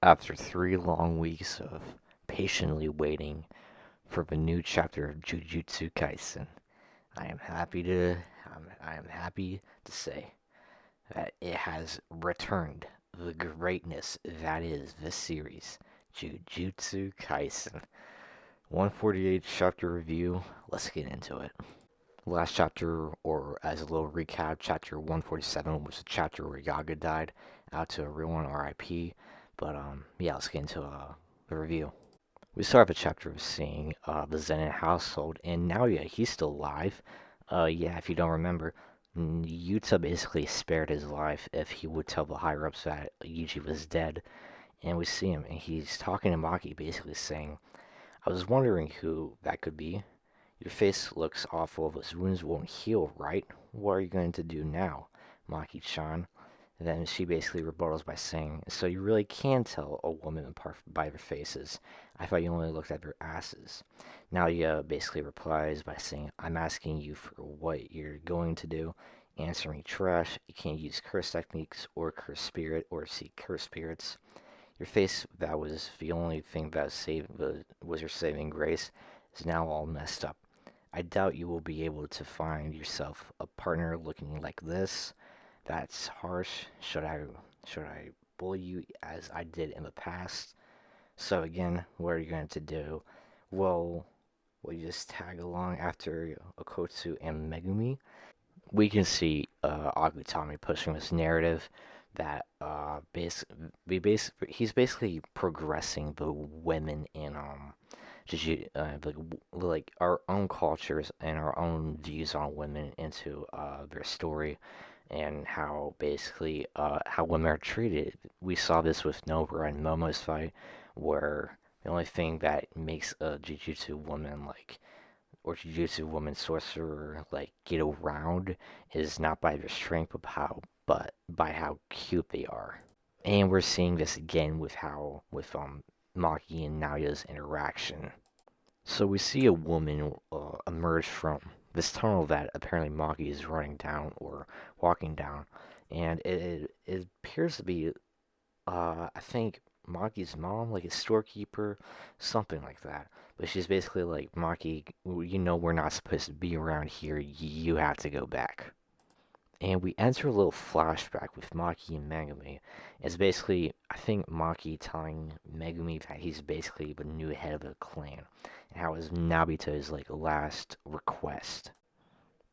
After 3 long weeks of patiently waiting for the new chapter of Jujutsu Kaisen, I am happy to I am happy to say that it has returned. The greatness that is this series, Jujutsu Kaisen. 148 chapter review. Let's get into it. Last chapter, or as a little recap, chapter 147 was a chapter where Yaga died. Out to everyone, RIP. But yeah, let's get into the review. We start the chapter with seeing the Zen'in household, and now yeah, he's still alive. Yeah, if you don't remember, Yuta basically spared his life if he would tell the higher ups that Yuji was dead. And we see him, and he's talking to Maki, basically saying, "I was wondering who that could be. Your face looks awful. Those wounds won't heal, right? What are you going to do now, Maki-chan?" Then she basically rebuttals by saying, "So you really can tell a woman apart by their faces. I thought you only looked at their asses." Nadia basically replies by saying, "I'm asking you for what you're going to do. Answer me trash. You can't use curse techniques or curse spirit or seek curse spirits. Your face, that was the only thing that was your saving grace, is now all messed up. I doubt you will be able to find yourself a partner looking like this. That's harsh. Should I bully you as I did in the past?" So again, what are you going to do? Well, will you just tag along after Okotsu and Megumi? We can see Agutami pushing this narrative that he's basically progressing the women in like our own cultures and our own views on women into their story, and how basically how women are treated. We saw this with Nobara and Momo's fight, where the only thing that makes a Jujutsu woman or Jujutsu woman sorcerer like get around is not by their strength, but by how cute they are. And we're seeing this again with Maki and Nadia's interaction. So we see a woman emerge from this tunnel that apparently Maki is running down or walking down, and it appears to be I think Maki's mom, like a storekeeper, something like that. But she's basically like, "Maki, we're not supposed to be around here. You have to go back." And we enter a little flashback with Maki and Megumi. It's basically, I think, Maki telling Megumi that he's basically the new head of the clan, and how it's Nabito's like last request.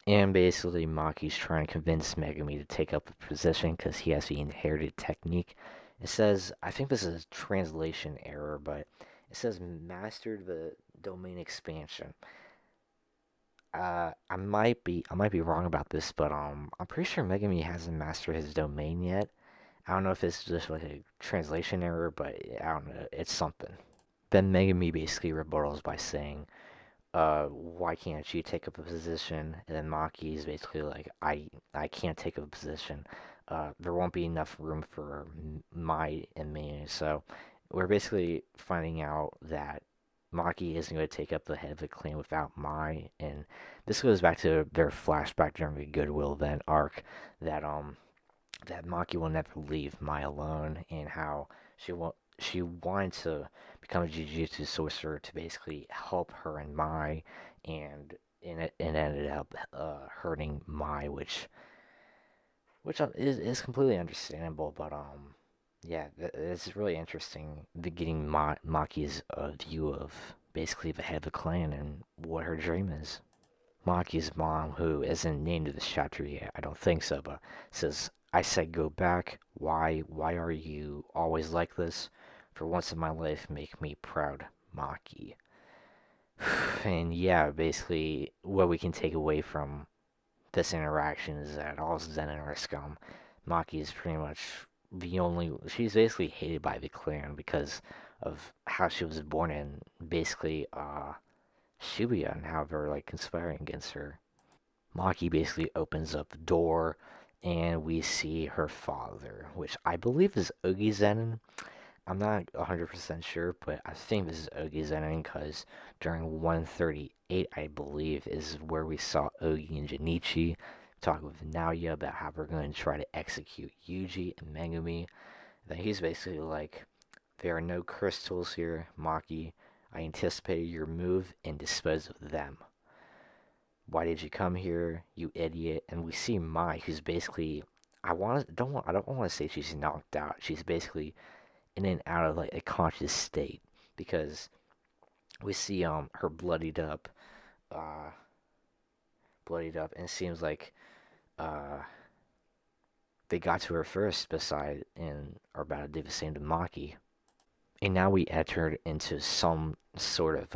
And basically, Maki's trying to convince Megumi to take up the position because he has the inherited technique. It says, I think this is a translation error, but it says mastered the domain expansion. I might be wrong about this, but I'm pretty sure Megami hasn't mastered his domain yet. I don't know if it's just like a translation error, but I don't know. It's something. Then Megami basically rebuttals by saying, "Why can't you take up a position?" And then Maki is basically like, I can't take up a position. There won't be enough room for Mai and me." So we're basically finding out that Maki isn't going to take up the head of the clan without Mai, and this goes back to their flashback during the Goodwill event arc that that Maki will never leave Mai alone, and how she wanted to become a Jujutsu sorcerer to basically help her and Mai, and it ended up hurting Mai, which is completely understandable. But yeah, it's really interesting getting Maki's view of basically the head of the clan and what her dream is. Maki's mom, who isn't named in this chapter yet, I don't think so, but says, "I said go back. Why are you always like this? For once in my life, make me proud, Maki." And yeah, basically, what we can take away from this interaction is that all Zen'in are scum. Maki is pretty much she's basically hated by the clan because of how she was born in basically Shibuya, and how they're like conspiring against her. Maki basically opens up the door, and we see her father, which I believe is Ogi Zen'in. I'm not 100% sure, but I think this is Ogi Zen'in because during 138, I believe, is where we saw Ogi and Junichi talk with Naoya about how we're going to try to execute Yuji and Megumi. Then he's basically like, There are no crystals here, Maki. I anticipated your move and disposed of them. Why did you come here, you idiot? And we see Mai, who's basically, I don't want to say she's knocked out. She's basically in and out of like a conscious state because we see her uh, and it seems like uh they got to her first, beside and are about to do the same to Maki. And now we entered into some sort of,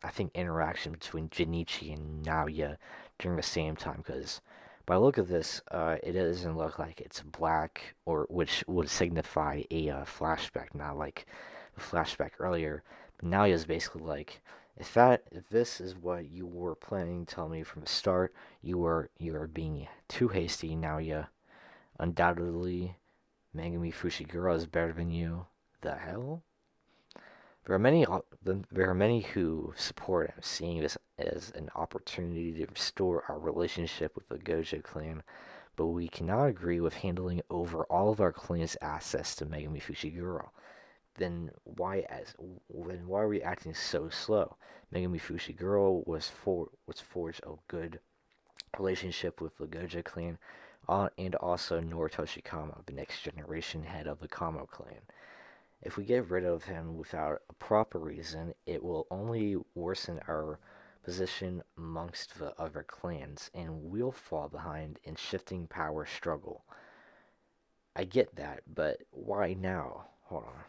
I think, interaction between Jinichi and Naoya during the same time. Because by the look of this, it doesn't look like it's black, or which would signify a flashback, not like the flashback earlier. But Naoya's basically like, if this is what you were planning, tell me from the start. You are being too hasty, Naoya. Undoubtedly, Megumi Fushiguro is better than you. The hell? There are many who support him, seeing this as an opportunity to restore our relationship with the Gojo clan, but we cannot agree with handing over all of our clan's assets to Megumi Fushiguro. Then why are we acting so slow? Megumi Fushiguro was forged a good relationship with the Gojo clan, and also Noritoshi Kamo, the next generation head of the Kamo clan. If we get rid of him without a proper reason, it will only worsen our position amongst the other clans, and we'll fall behind in shifting power struggle. I get that, but why now? Hold on.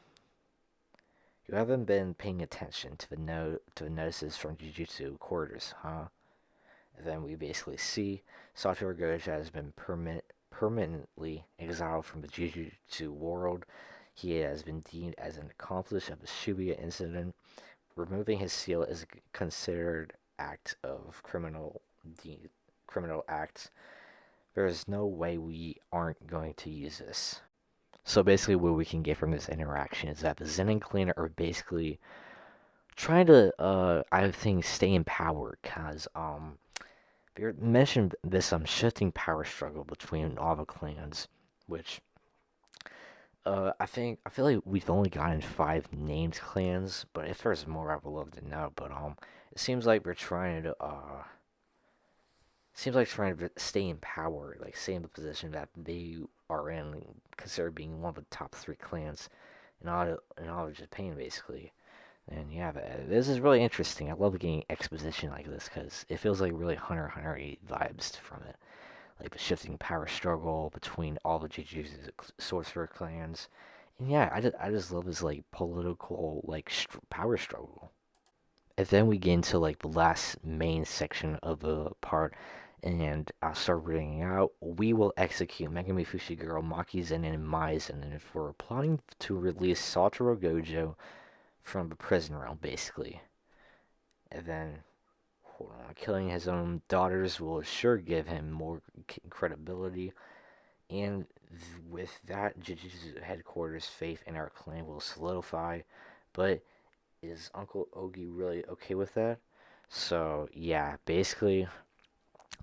You haven't been paying attention to the notices from Jujutsu quarters, huh? And then we basically see Satoru Gojo has been permanently exiled from the Jujutsu world. He has been deemed as an accomplice of the Shibuya incident. Removing his seal is considered act of criminal acts. There is no way we aren't going to use this. So basically, what we can get from this interaction is that the Zen'in clan are basically trying to, I think, stay in power, cause they mentioned this shifting power struggle between all the clans, which I feel like we've only gotten 5 named clans, but if there's more, I would love to know. But it seems like we're trying to stay in power, like stay in the position that they are in, considered being one of the top 3 clans in all of Japan, basically. And yeah, this is really interesting. I love getting exposition like this because it feels like really Hunter x Hunter vibes from it, like the shifting power struggle between all the Jujutsu sorcerer clans. And yeah, I just love this like political like power struggle. And then we get into like the last main section of the part, and I'll start reading out. We will execute Megumi Fushiguro, Maki Zen'in, and Mai Zen'in for plotting to release Satoru Gojo from the prison realm, basically. And then, hold on, killing his own daughters will sure give him more credibility. And with that, Jujutsu headquarters' faith in our clan will solidify. But is Uncle Ogi really okay with that? So, yeah, basically,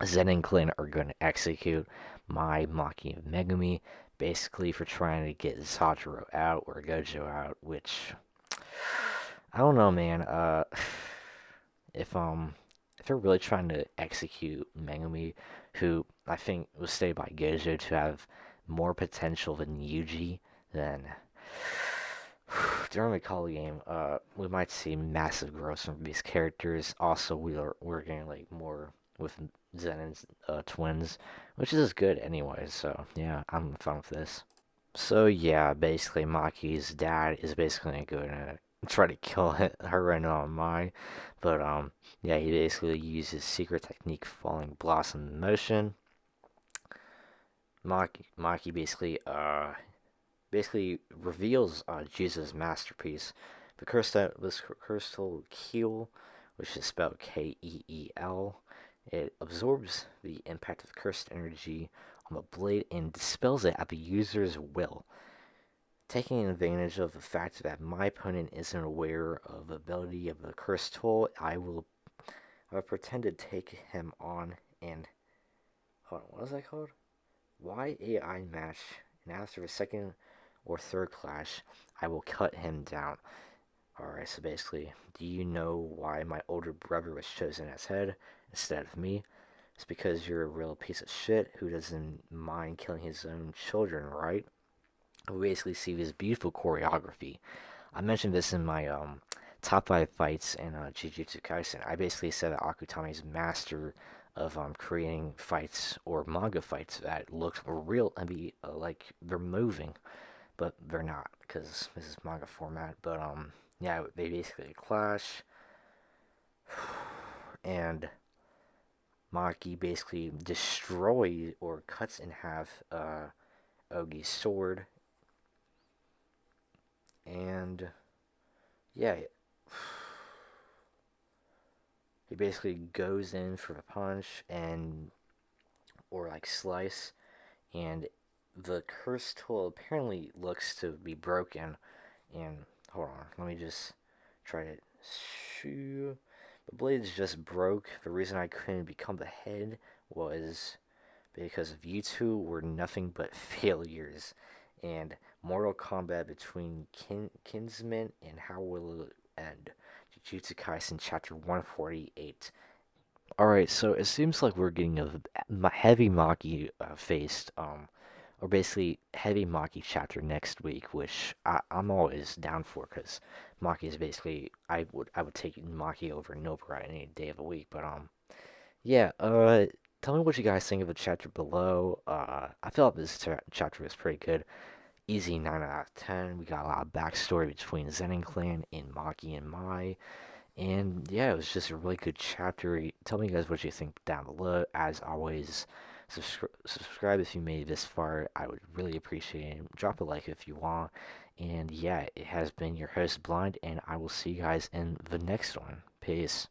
Zen and Clan are going to execute my Maki of Megumi, basically for trying to get Satoru out or Gojo out, which I don't know, man. If they're really trying to execute Megumi, who I think was stated by Gojo to have more potential than Yuji, then during the call game, we might see massive growth from these characters. Also, we're getting like more with Zen'in's twins, which is good anyway. So yeah, I'm fine with this. So yeah, basically Maki's dad is basically gonna try to kill her and Mai, but yeah, he basically uses secret technique falling blossom in motion. Maki basically reveals Jesus' masterpiece, this crystal keel, which is spelled Keel. It absorbs the impact of cursed energy on the blade and dispels it at the user's will. Taking advantage of the fact that my opponent isn't aware of the ability of the cursed tool, I will pretend to take him on and hold on, what is that called? YAI match, and after a second or third clash, I will cut him down. Alright, so basically, do you know why my older brother was chosen as head instead of me? It's because you're a real piece of shit who doesn't mind killing his own children, right? We basically see this beautiful choreography. I mentioned this in my top 5 fights in Jujutsu Kaisen. I basically said that Akutami is master of creating fights or manga fights that look real and be like they're moving, but they're not because this is manga format. But yeah, they basically clash, and Maki basically destroys or cuts in half Ogi's sword, and yeah, he basically goes in for the punch and or like slice, and the cursed tool apparently looks to be broken. And hold on, let me just try to shoo. The blades just broke. The reason I couldn't become the head was because of you two were nothing but failures. And Mortal Kombat between kinsmen, and how will it end? Jujutsu Kaisen Chapter 148. Alright, so it seems like we're getting a heavy Maki faced, or basically heavy Maki chapter next week, which I'm always down for, because Maki is basically, I would take Maki over Nobara any day of the week, but yeah, tell me what you guys think of the chapter below. I feel like this chapter was pretty good. Easy 9 out of 10. We got a lot of backstory between Zen'in clan and Maki and Mai. And yeah, it was just a really good chapter. Tell me guys what you think down below. As always, subscribe if you made it this far. I would really appreciate it. Drop a like if you want. And yeah, it has been your host Blind, and I will see you guys in the next one. Peace.